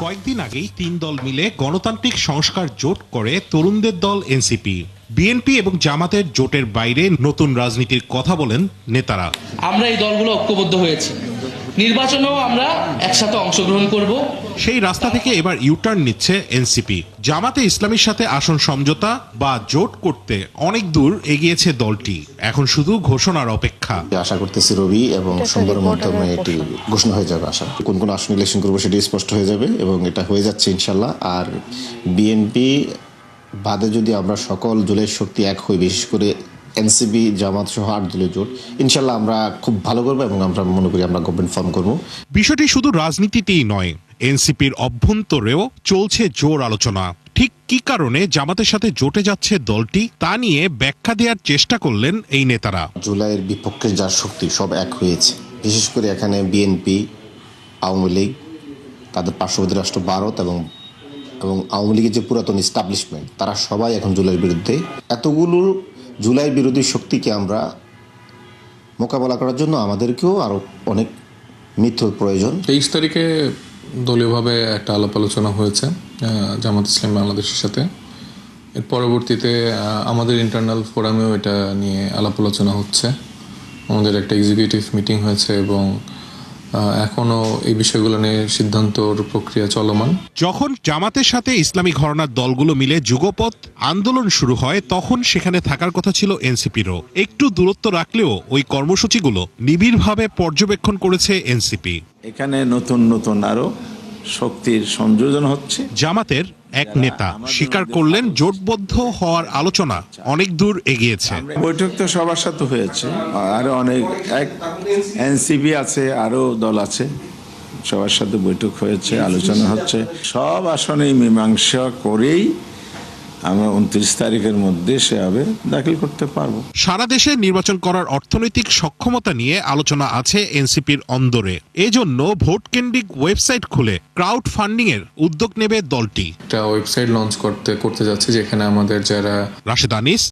কয়েকদিন আগেই তিন দল মিলে গণতান্ত্রিক সংস্কার জোট করে তরুণদের দল এনসিপি। বিএনপি এবং জামাতের জোটের বাইরে নতুন রাজনীতির কথা বলেন নেতারা। আমরা এই দলগুলো ঐক্যবদ্ধ হয়েছি, নির্বাচনেও আমরা একসাথে অংশগ্রহণ করব। সেই রাস্তা থেকে এবার ইউটার্ন নিচ্ছে এনসিপি। জামাতে ইসলামীর সাথে আসন সমঝোতা বা জোট করতে অনেক দূর এগিয়েছে দলটি, এখন শুধু ঘোষণার অপেক্ষা। আশা করতেছি রবি এবং সোমবারের মাধ্যমে এটি ঘোষণা হয়ে যাবে। আশা কোন কোন আসন ইলেকশন করবো সেটি স্পষ্ট হয়ে যাবে এবং এটা হয়ে যাচ্ছে ইনশাল্লাহ। আর বিএনপি বাদে যদি আমরা সকল দলের শক্তি এক হই, বিশেষ করে এনসিপি জামাত সহ 8 দলীয় জোট, ইনশাল্লাহ আমরা খুব ভালো করবো এবং আমরা মনে করি আমরা গভর্নমেন্ট ফর্ম করবো। বিষয়টি শুধু রাজনীতিতেই নয়, এনসিপির অভ্যন্তরেও চলছে জোর আলোচনা। ঠিক কি কারণে জামাতের সাথে জোটে যাচ্ছে দলটি তা নিয়ে ব্যাখ্যা দেওয়ার চেষ্টা করলেন এই নেতারা। জুলাইয়ের বিপক্ষে যার শক্তি সব এক হয়েছে, বিশেষ করে এখানে বিএনপি, আওয়ামী লীগ, তাদের পার্শ্ববর্তী রাষ্ট্র ভারত এবং আওয়ামী লীগের যে পুরাতন এস্টাবলিশমেন্ট, তারা সবাই এখন জুলাইয়ের বিরুদ্ধে। এতগুলো জুলাই বিরোধী শক্তিকে আমরা মোকাবেলা করার জন্য আমাদেরকেও আরও অনেক মিত্রর প্রয়োজন। 23 তারিখে দলীয়ভাবে একটা আলাপ আলোচনা হয়েছে জামাত ইসলাম বাংলাদেশের সাথে। এর পরবর্তীতে আমাদের ইন্টারনাল ফোরামেও এটা নিয়ে আলাপ আলোচনা হচ্ছে। আমাদের একটা এক্সিকিউটিভ মিটিং হয়েছে এবং এখনও এই বিষয়গুলো নিয়ে সিদ্ধান্তর প্রক্রিয়া চলমান। যখন জামাতের সাথে ইসলামী ঘরানার দলগুলো মিলে যুগপৎ আন্দোলন শুরু হয়, তখন সেখানে থাকার কথা ছিল এনসিপিরও। একটু দূরত্ব রাখলেও ওই কর্মসূচিগুলো নিবিড়ভাবে পর্যবেক্ষণ করেছে এনসিপি। এখানে নতুন নতুন আরো শক্তির সংযোজন হচ্ছে। জামাতের এক নেতা স্বীকার করলেন জোটবদ্ধ হওয়ার আলোচনা অনেক দূর এগিয়েছে। বৈঠক তো সবার সাথে হয়েছে, আরো অনেক এনসিপি আছে, আরো দল আছে, সবার সাথে বৈঠক হয়েছে, আলোচনা হচ্ছে। সব আসনেই মীমাংসা করেই আমরা 29 তারিখের মধ্যে সেভাবে দাখিল করতে পারবো। সারা দেশে নির্বাচন করার অর্থনৈতিক সক্ষমতা নিয়ে আলোচনা আছে এনসিপির অন্দরে। এজন্য ভোট কেন্দ্রিক ওয়েবসাইট খুলে ক্রাউড ফান্ডিং এর উদ্যোগ নেবে দলটি। একটা ওয়েবসাইট লঞ্চ করতে যাচ্ছে, যেখানে আমাদের যারা রাশেদ আনিস,